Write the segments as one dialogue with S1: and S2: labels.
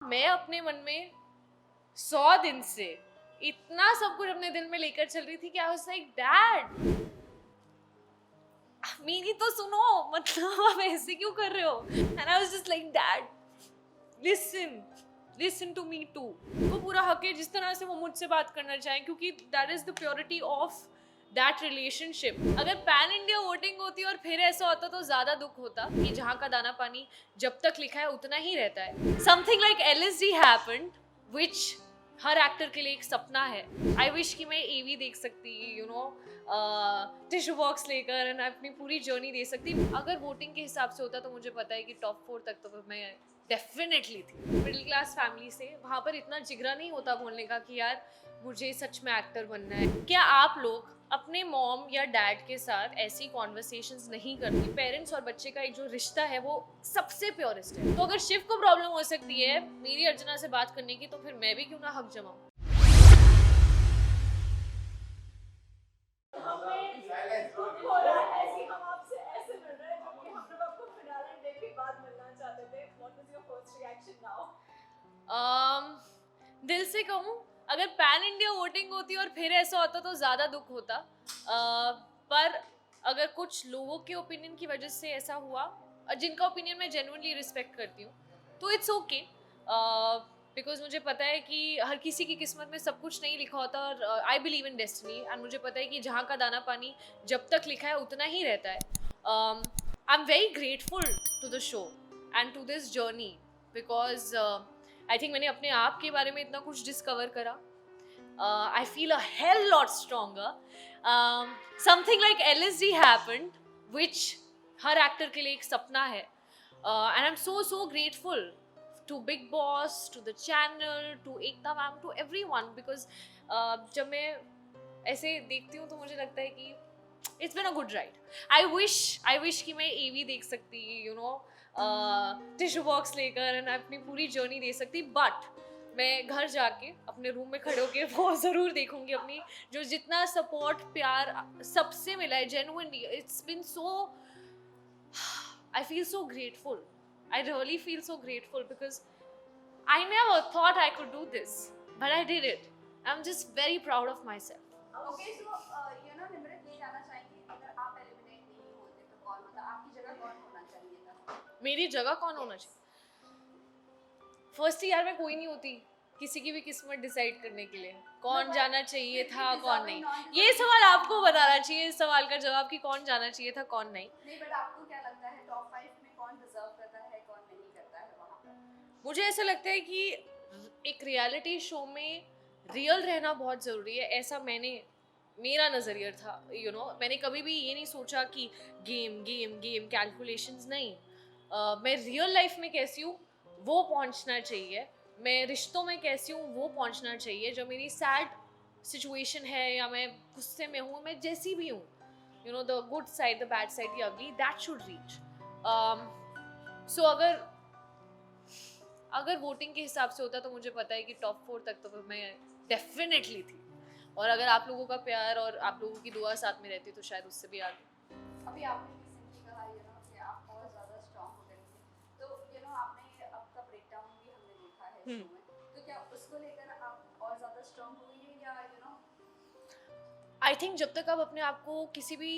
S1: मैं अपने मन में 100 दिन से इतना सब कुछ अपने दिल में लेकर चल रही थी कि आई वाज लाइक डैड मेरी तो सुनो, मतलब आप ऐसे क्यों कर रहे हो? And I was just like dad listen to me too. वो पूरा हक है जिस तरह से वो मुझसे बात करना चाहें, क्योंकि that is the purity of that relationship. अगर पैन इंडिया वोटिंग होती और फिर ऐसा होता तो ज्यादा दुख होता कि जहाँ का दाना पानी जब तक लिखा है उतना ही रहता है। समथिंग लाइक LSD हैपेंड विच हर एक्टर के लिए एक सपना है। आई विश कि मैं AV देख सकती, यू नो, टिश्यू बॉक्स लेकर एंड अपनी पूरी जर्नी दे सकती। अगर वोटिंग के हिसाब से होता तो मुझे पता है कि टॉप 4 तक तो मैं डेफिनेटली थी। मिडिल क्लास फैमिली से, वहाँ पर इतना जिगरा नहीं होता बोलने का कि यार मुझे सच में एक्टर बनना है। क्या आप लोग अपने मॉम या डैड के साथ ऐसी कॉन्वर्सेशंस नहीं करती? पेरेंट्स और बच्चे का एक जो रिश्ता है वो सबसे प्योरेस्ट है। तो अगर शिव को प्रॉब्लम हो सकती है मेरी अर्चना से बात करने की, तो फिर मैं भी क्यों ना हक जमाऊं। दिल से कहूँ, अगर पैन इंडिया वोटिंग होती और फिर ऐसा होता तो ज़्यादा दुख होता। पर अगर कुछ लोगों के ओपिनियन की वजह से ऐसा हुआ, जिनका ओपिनियन मैं जेन्युइनली रिस्पेक्ट करती हूँ, तो इट्स ओके। बिकॉज मुझे पता है कि हर किसी की किस्मत में सब कुछ नहीं लिखा होता, और I believe in destiny. And मुझे पता है कि जहाँ का दाना पानी जब तक लिखा है उतना ही रहता है। I am very grateful to the show and to this journey, because I think मैंने अपने आप के बारे में इतना कुछ डिस्कवर करा। I feel a hell lot stronger. Something like LSD happened, which her actor के लिए एक सपना है. And I'm so grateful to Big Boss, to the channel, to Ekta ma'am, to everyone, because जब मैं ऐसे देखती हूँ तो मुझे लगता है कि it's been a good ride. I wish कि मैं AV देख सकती, you know, टिश्यू बॉक्स लेकर एंड अपनी पूरी जर्नी दे सकती, बट मैं घर जाके अपने रूम में खड़े होके वो ज़रूर देखूंगी। अपनी जो जितना सपोर्ट प्यार सबसे मिला है genuinely, it's been so, I feel so grateful, I really feel so grateful, because I never thought I could do this, but I did it. I am just very proud of myself.
S2: Okay, so you know, Nimrat ये जानना चाहेंगे, अगर आप eliminate नहीं होते तो कौन होता, आपकी जगह कौन होना चाहिए था?
S1: मेरी जगह कौन होना चाहिए? फर्स्ट ईयर में कोई नहीं होती किसी की भी किस्मत डिसाइड करने के लिए कौन जाना चाहिए था कौन नहीं। ये सवाल आपको बताना चाहिए, इस सवाल का जवाब कि कौन जाना चाहिए था कौन नहीं।
S2: बट आपको क्या लगता है टॉप 5 में कौन डिजर्व करता है, कौन नहीं करता है वहाँ पर?
S1: मुझे ऐसा लगता है कि एक रियलिटी शो में रियल रहना बहुत ज़रूरी है, ऐसा मेरा नज़रिया था। यू नो, मैंने कभी भी ये नहीं सोचा कि गेम कैलकुलेशंस नहीं। मैं रियल लाइफ में कैसी हूँ वो पहुँचना चाहिए, मैं रिश्तों में कैसी हूँ वो पहुँचना चाहिए। जो मेरी सैड सिचुएशन है या मैं गुस्से में हूँ, मैं जैसी भी हूँ, you know, the good side, the bad side, the ugly, that should reach. So अगर वोटिंग के हिसाब से होता तो मुझे पता है कि टॉप 4 तक तो मैं डेफिनेटली थी, और अगर आप लोगों का प्यार और आप लोगों की दुआ साथ में रहती तो शायद उससे भी आगे।
S2: अभी आपने रिसेंटली कहा यू नो कि आप और ज़्यादा स्ट्रॉन्ग हो गई थी, तो यू नो आपने अब का ब्रेकडाउन भी हमने देखा है शो में, तो क्या उसको लेकर आप और ज़्यादा स्ट्रॉन्ग हुई है या यू नो?
S1: आई थिंक जब तक आप अपने आप को किसी भी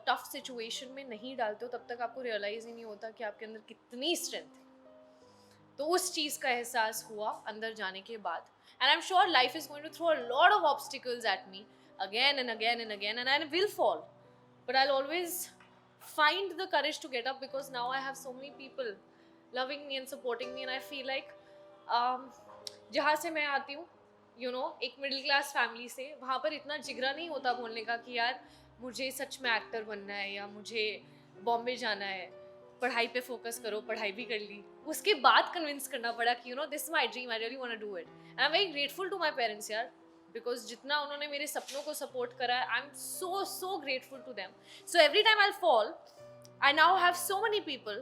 S1: टफ सिचुएशन में नहीं डालते हो तब तक आपको रियलाइज़ ही नहीं होता कि आपके अंदर कितनी स्ट्रेंथ है। तो उस चीज़ का एहसास हुआ अंदर जाने के बाद। And I am sure life is going to throw a lot of obstacles at me again and again and again, and I will fall, but I always find the courage to get up, because now I have so many people loving me and supporting me, and I feel like जहाँ से मैं आती हूँ, you know, एक middle class family से, वहाँ पर इतना जिगरा नहीं होता बोलने का कि यार मुझे सच में एक्टर बनना है या मुझे बॉम्बे जाना है, पढ़ाई पे फोकस करो, पढ़ाई भी कर ली। उसके बाद कन्विंस करना पड़ा कि you know this my dream, I really want to do it, and I am very grateful to my parents यार, बिकॉज जितना उन्होंने मेरे सपनों को सपोर्ट करा है, I am so grateful to them. So every time I fall, I now have so many people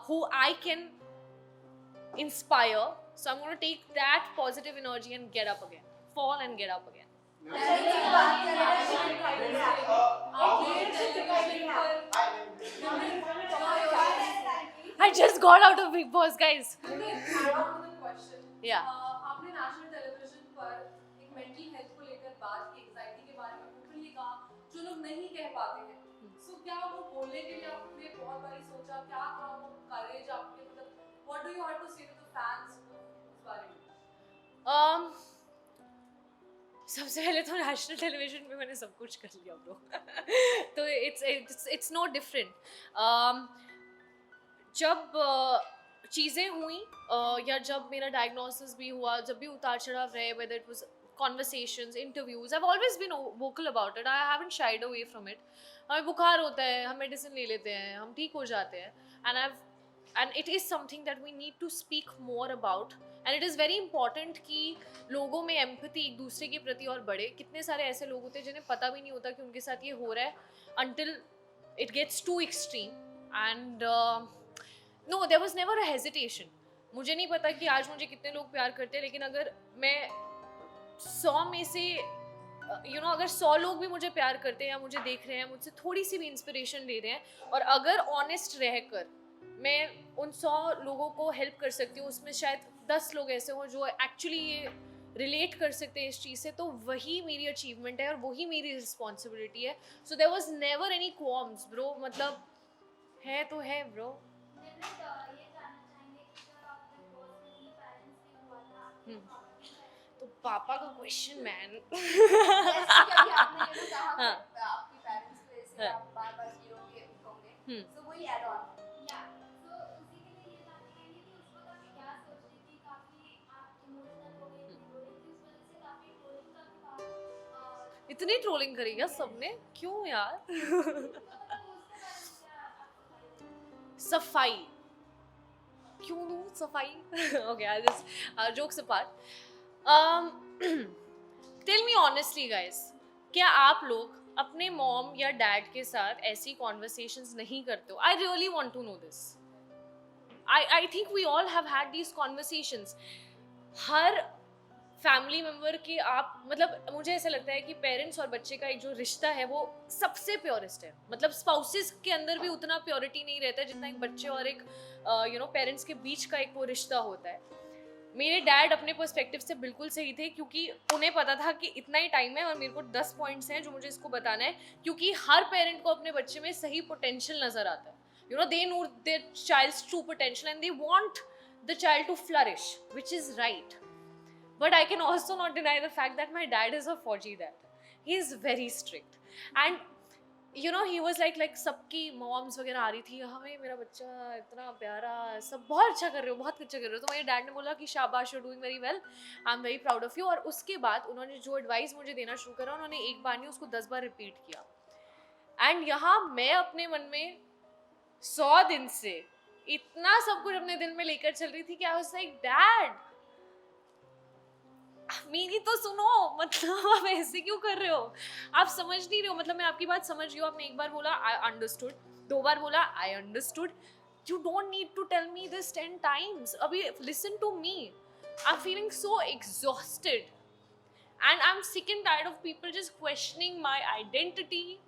S1: who I can inspire, so I'm going to take that positive energy and get up again, fall and get up again. I just got out of Big Boss, guys. Yeah.
S3: आपने national television पर एक mental health को लेकर बात की, anxiety के बारे में ओपनली कहा, जो लोग नहीं कह पाते हैं। सो क्या वो बोलने के लिए आपने बहुत बारी सोचा, क्या था वो करेज आपके, मतलब what do you have to say to the fans इस बारे में?
S1: सबसे पहले तो नेशनल टेलीविजन पे मैंने सब कुछ कर लिया ब्रो तो इट्स नो डिफरेंट। जब चीज़ें हुई या जब मेरा डायग्नोसिस भी हुआ, जब भी उतार चढ़ाव रहे, whether it was conversations, interviews, I've always been vocal about it. I haven't shied away from it. हमें बुखार होता है, हम मेडिसिन ले लेते हैं, हम ठीक हो जाते हैं, and it is something that we need to speak more about, and it is very important कि लोगों में empathy एक दूसरे के प्रति और बढ़े. कितने सारे ऐसे लोग होते हैं जिन्हें पता भी नहीं होता कि उनके साथ ये हो रहा है until it gets too extreme. And no, there was never a hesitation. मुझे नहीं पता कि आज मुझे कितने लोग प्यार करते हैं, लेकिन अगर मैं 100 में से अगर 100 लोग भी मुझे प्यार करते हैं या मुझे देख रहे हैं, मुझसे थोड़ी सी भी इंस्पिरेशन ले रहे हैं, और अगर ऑनेस्ट रहकर मैं उन 100 लोगों को हेल्प कर सकती हूँ, उसमें शायद 10 लोग ऐसे हों जो एक्चुअली ये रिलेट कर सकते हैं इस चीज़ से, तो वही मेरी अचीवमेंट है और वही मेरी रिस्पॉन्सिबिलिटी है. So there was never any qualms bro, मतलब है तो है ब्रो. तो पापा का क्वेश्चन मैन.
S2: जैसे कि आपने जो कहा
S1: हाँ.
S2: आपके पेरेंट्स को ऐसे
S1: हाँ.
S2: आप बार-बार हीरोगे उठोगे, तो वही ऐड ऑन
S1: इतनी ट्रोलिंग करी क्या सबने, क्यों यार? सफाई क्यों दूं सफाई? Okay, I'll just jokes apart. Tell me honestly guys, क्या आप लोग अपने मॉम या डैड के साथ ऐसी कॉन्वर्सेशंस नहीं करते हो? I really want to know this. I think we all have had these conversations. Her family member की आप, मतलब मुझे ऐसा लगता है कि पेरेंट्स और बच्चे का एक जो रिश्ता है वो सबसे प्योरेस्ट है. मतलब स्पाउसेस के अंदर भी उतना प्योरिटी नहीं रहता है जितना एक बच्चे और एक पेरेंट्स के बीच का एक वो रिश्ता होता है. मेरे डैड अपने पर्सपेक्टिव से बिल्कुल सही थे, क्योंकि उन्हें पता था कि इतना ही टाइम है और मेरे को 10 पॉइंट्स हैं जो मुझे इसको बताना है, क्योंकि हर पेरेंट को अपने बच्चे में सही पोटेंशियल नजर आता है. They know their child's true potential and they want the child to flourish, which is right. But I can also not deny the fact that my dad is a Fauji dad. He is very strict. And he was like सबकी moms वगैरह आ रही थी, हमें मेरा बच्चा इतना प्यारा, सब बहुत अच्छा कर रहे हो, बहुत अच्छा कर रहे हो. तो मेरे डैड ने बोला कि शाबाश, you are doing very well, I am very proud of you. और उसके बाद उन्होंने जो एडवाइस मुझे देना शुरू करा, उन्होंने एक बार नहीं उसको 10 बार रिपीट किया. एंड यहाँ मैं अपने मन में 100 दिन से इतना सब कुछ अपने दिल में लेकर चल रही थी कि आई वाज लाइक, डैड मेरी तो सुनो, मतलब आप ऐसे क्यों कर रहे हो? आप समझ नहीं रहे हो. मतलब मैं आपकी बात समझ रही हूँ. आपने एक बार बोला आई अंडरस्टूड, 2 बार बोला I understood. You don't need to tell me this 10 times. अभी listen to me. I am feeling so exhausted and I'm sick and tired of people just questioning my identity,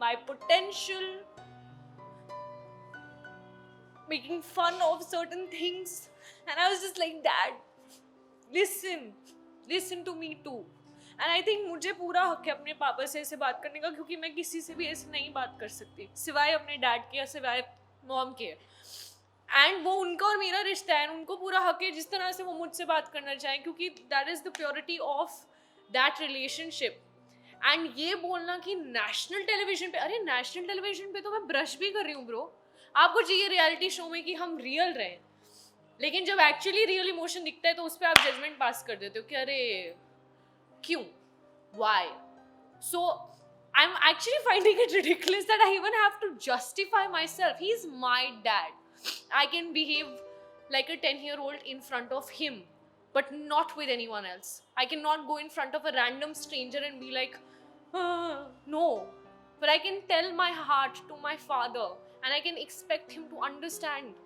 S1: my potential, making fun of certain things. And I was just like, Dad, listen to me too. And I think मुझे पूरा हक है अपने पापा से ऐसे बात करने का, क्योंकि मैं किसी से भी ऐसे नहीं बात कर सकती सिवाय अपने डैड के या सिवाय मॉम के. एंड वो उनका और मेरा रिश्ता है, उनको पूरा हक है जिस तरह से वो मुझसे बात करना चाहें, क्योंकि that is the purity of that relationship. And ये बोलना कि नेशनल टेलीविजन पे, अरे नेशनल टेलीविजन पे तो मैं ब्रश भी कर रही हूँ ब्रो. आपको चाहिए रियलिटी शो में कि हम रियल रहें, लेकिन जब एक्चुअली रियल इमोशन दिखता है तो उस पर आप जजमेंट पास कर देते हो कि अरे क्यों, why. So I am actually finding it ridiculous that I even have to justify myself. He is my dad. I can behave like a 10-year-old in front of him, but not with anyone else. I cannot go in front of a random stranger and be like, no. But I can tell my heart to my father, and I can expect him to understand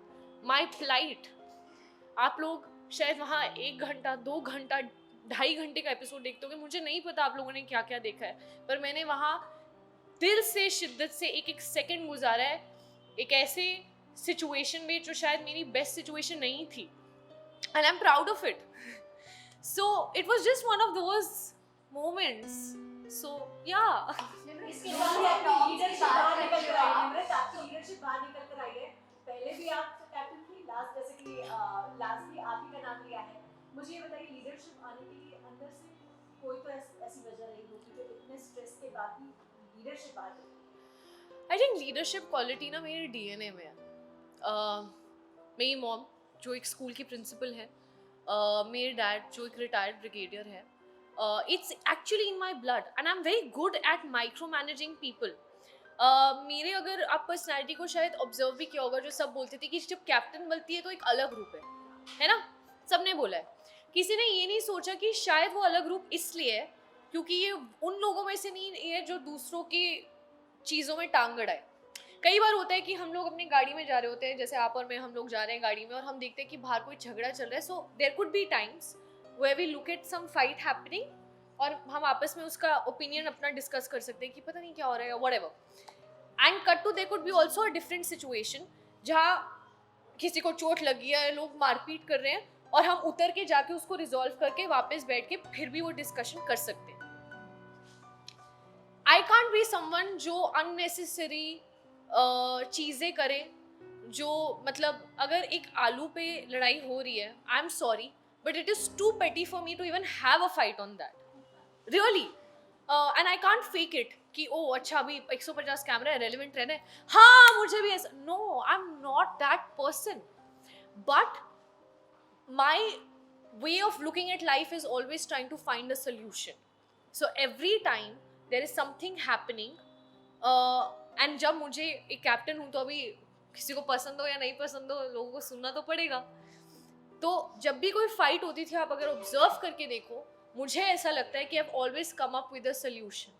S1: my plight. आप लोग शायद वहाँ 1 घंटा 2 घंटा 2.5 घंटे का episode देखते होगे. मुझे नहीं पता आप लोगों ने क्या क्या देखा है, पर मैंने वहाँ दिल से शिद्दत से एक सेकंड गुजारा है, एक ऐसे सिचुएशन में जो शायद मेरी बेस्ट सिचुएशन नहीं थी, and I'm proud of it. So it was just one of those moments. So yeah.
S4: इसके बाद आपकी लीडरशिप बाहर निकल कर आई है, निम्रत आपकी लीडरशिप बाहर निकल कर आई है। पहले भी आप कैप्टन थी, लास्ट जैसे कि लास्ट भी आप ही का नाम लिया है। मुझे ये बताइए लीडरशिप आने के लिए अंदर से कोई तो ऐसी वजह रही होगी जो इतने स्ट्रेस के बाद भी लीडरशिप आ गई।
S1: I think leadership quality ना मेरे DNA में है। मेरी मॉम जो एक स्कूल की प्रिंसिपल है, मेरे डैड जो एक रिटायर्ड ब्रिगेडियर है, it's actually in my blood and I am very good at micro managing people. मेरे अगर आप पर्सनैलिटी को शायद ऑब्जर्व भी किया होगा, जो सब बोलते थे कि जब कैप्टन बनती है तो एक अलग रूप है ना, सबने बोला है। किसी ने ये नहीं सोचा कि शायद वो अलग रूप इसलिए है क्योंकि ये उन लोगों में से नहीं है जो दूसरों की चीज़ों में टांग अड़ाए। कई बार होता है कि हम लोग अपनी गाड़ी में जा रहे होते हैं, जैसे आप और मैं, हम लोग जा रहे हैं गाड़ी में और हम देखते हैं कि बाहर कोई झगड़ा चल रहा है। So there could be times where we look at some fight happening और हम आपस में उसका ओपिनियन अपना डिस्कस कर सकते हैं कि पता नहीं क्या हो रहा है, whatever. And cut to there could be also a different situation जहाँ किसी को चोट लगी है, लोग मारपीट कर रहे हैं और हम उतर के जाके उसको रिजॉल्व करके वापस बैठ के फिर भी वो डिस्कशन कर सकते हैं। आई कांट बी समवन जो अननेसेसरी चीज़ें करे, जो मतलब अगर एक आलू पे लड़ाई हो रही है, I am sorry but it is too petty for me to even have a fight on that really. And I can't fake it कि ओ अच्छा अभी 150 कैमरा है, रेलिवेंट रहना है, हाँ मुझे भी ऐसा। No, I am not that person, but my way of looking at life is always trying to find a solution. So every time there is something happening and जब मुझे एक कैप्टन हूँ तो अभी किसी को पसंद हो या नहीं पसंद हो, लोगों को सुनना तो पड़ेगा। तो जब भी कोई फाइट होती थी, आप अगर ऑब्जर्व करके देखो, मुझे ऐसा लगता है कि I've always come up with a solution.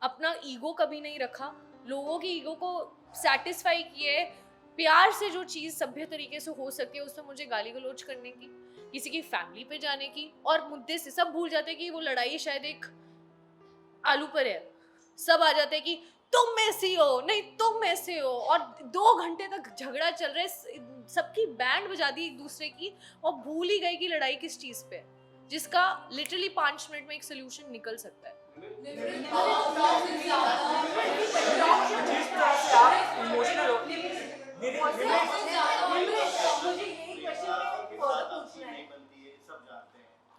S1: अपना ईगो कभी नहीं रखा, लोगों की ईगो को सेटिस्फाई किए, प्यार से जो चीज़ सभ्य तरीके से हो सकती है उसमें मुझे गाली गलौज करने की, किसी की फैमिली पे जाने की, और मुद्दे से सब भूल जाते हैं कि वो लड़ाई शायद एक आलू पर है। सब आ जाते हैं कि तुम ऐसी हो, नहीं तुम ऐसे हो, और 2 घंटे तक झगड़ा चल रहा है, सबकी बैंड बजा दी एक दूसरे की और भूल ही गए कि लड़ाई किस चीज़ पे है, जिसका लिटरली 5 मिनट में एक सोल्यूशन निकल सकता है।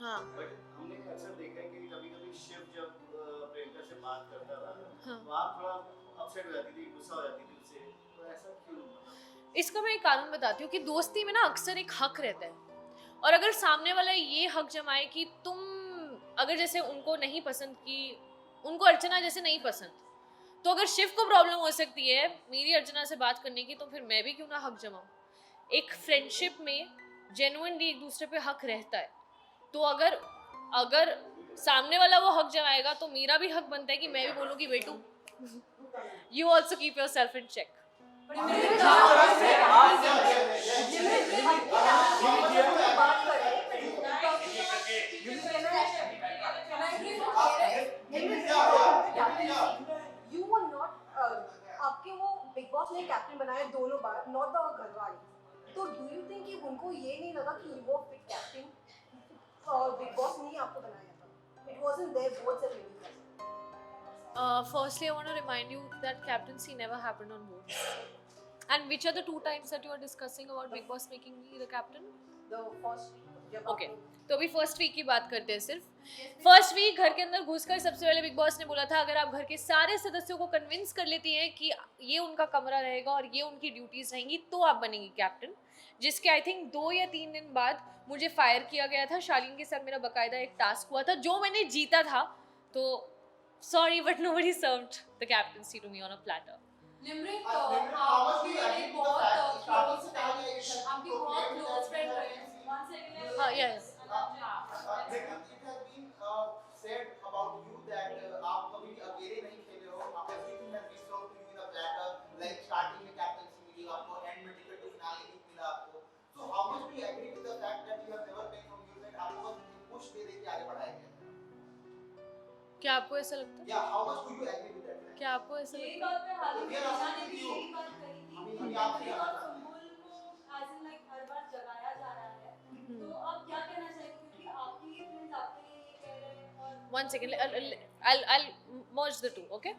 S1: हाँ।
S5: बट हमने अक्सर देखा है कि कभी-कभी शिव जब प्रियंका से बात करता था,
S1: हाँ।
S5: तो आप थोड़ा अपसेट हो जाती थी, गुस्सा हो जाती थी उससे, तो ऐसा क्यों?
S1: इसका मैं एक कारण बताती हूँ कि दोस्ती में ना अक्सर एक हक रहता है, और अगर सामने वाला ये हक जमाए कि तुम अगर जैसे उनको नहीं पसंद, कि उनको अर्चना जैसे नहीं पसंद, तो अगर शिव को प्रॉब्लम हो सकती है मेरी अर्चना से बात करने की, तो फिर मैं भी क्यों ना हक जमाऊँ। एक फ्रेंडशिप में जेन्युइनली एक दूसरे पे हक रहता है, तो अगर सामने वाला वो हक जमाएगा तो मेरा भी हक बनता है कि मैं भी बोलूँ कि बेटू you also keep yourself in check.
S4: You were not आपके वो बिग बॉस ने कैप्टन बनाया दोनों बार, नॉट द घरवाली। तो डू यू थिंक कि उनको ये नहीं लगा कि वो फिट कैप्टन और बिग बॉस ने ही आपको बनाया था? It wasn't their votes and everything.
S1: Firstly, I want to remind you that captaincy never happened on votes. And which are the 2 times that you are discussing about Big Boss making me the captain?
S4: The first week जब
S1: Okay.
S4: आपको-
S1: तो अभी first week की बात करते हैं सिर्फ। First week घर के अंदर घुसकर सबसे पहले बिग बॉस ने बोला था अगर आप घर के सारे सदस्यों को कन्विंस कर लेती हैं कि ये उनका कमरा रहेगा और ये उनकी ड्यूटीज रहेंगी तो आप बनेंगी कैप्टन, जिसके आई थिंक 2 या 3 दिन बाद मुझे फायर किया गया था। शालीन के साथ मेरा बकायदा एक टास्क हुआ था जो मैंने जीता था, तो sorry but nobody served the captaincy to me on a platter.
S3: Nimrat आप मेरे बहुत क्लोज आपकी बहुत क्लोज फ्रेंड रहे हैं। वन सेकंड
S1: हाँ, yes.
S5: said about you that आप कभी अकेले नहीं खेले हो, everything has been served to you in a platter, like starting में captaincy मिली आपको, end में ticket to finale मिला आपको, so how much do you agree with the fact that you have never been from you that आपको बस push दे के आगे बढ़ाया गया?
S1: क्या आपको ऐसा लगता है?
S5: Yeah, how much do you agree with that?
S1: क्या आपको ऐसा
S3: ये
S1: लगता है?
S3: बात मैं हाल ही में ईशा ने भी यही बात कही थी
S5: अभी आपने
S3: और सुम्बुल को as in like हर बार जगाया जा रहा है, तो
S1: 1 second, I'll merge the two, okay?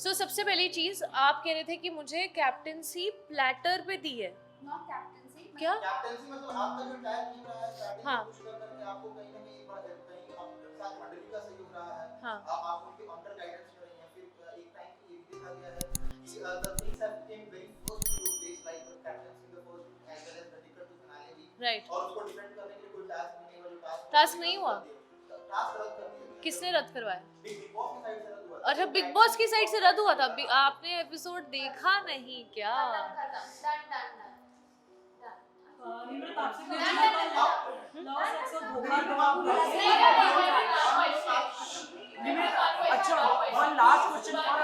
S1: So सबसे पहली चीज आप कह रहे थे कि मुझे कैप्टेंसी प्लेटर पे दी है,
S2: नॉट कैप्टेंसी
S1: क्या?
S5: कैप्टेंसी मतलब आपका जो टायर टीम रहा है स्टार्टिंग
S1: हाँ।
S5: में कुछ कर करके आपको कहीं ना कहीं बड़ा कहीं आपके साथ मंडली का सहयोग रहा है,
S1: हाँ।
S5: आप उनके अंडर गाइडेंस में रही हैं, फिर एक टाइम पे ये भी देखा गया है कि the things have become very first to place like captaincy the first as well as the ticket to finale भी,
S1: राइट।
S5: और उसको डिफेंड करने के लिए कोई टास्क नहीं हुआ, जो
S1: टास्क नहीं हुआ?
S5: टास्क रद्द कर दिया।
S1: किसने रद्द करवाया?
S5: बिग बॉस की साइड से रद्द हुआ।
S1: अच्छा, बिग बॉस की साइड से रद्द हुआ था? आपने एपिसोड देखा नहीं क्या?
S4: निम्रत आपसे
S2: डन,
S4: पूछना
S2: डन,
S4: था
S2: डन,
S4: लॉ सेक्स और धोखा तो आप
S6: अच्छा, one last question for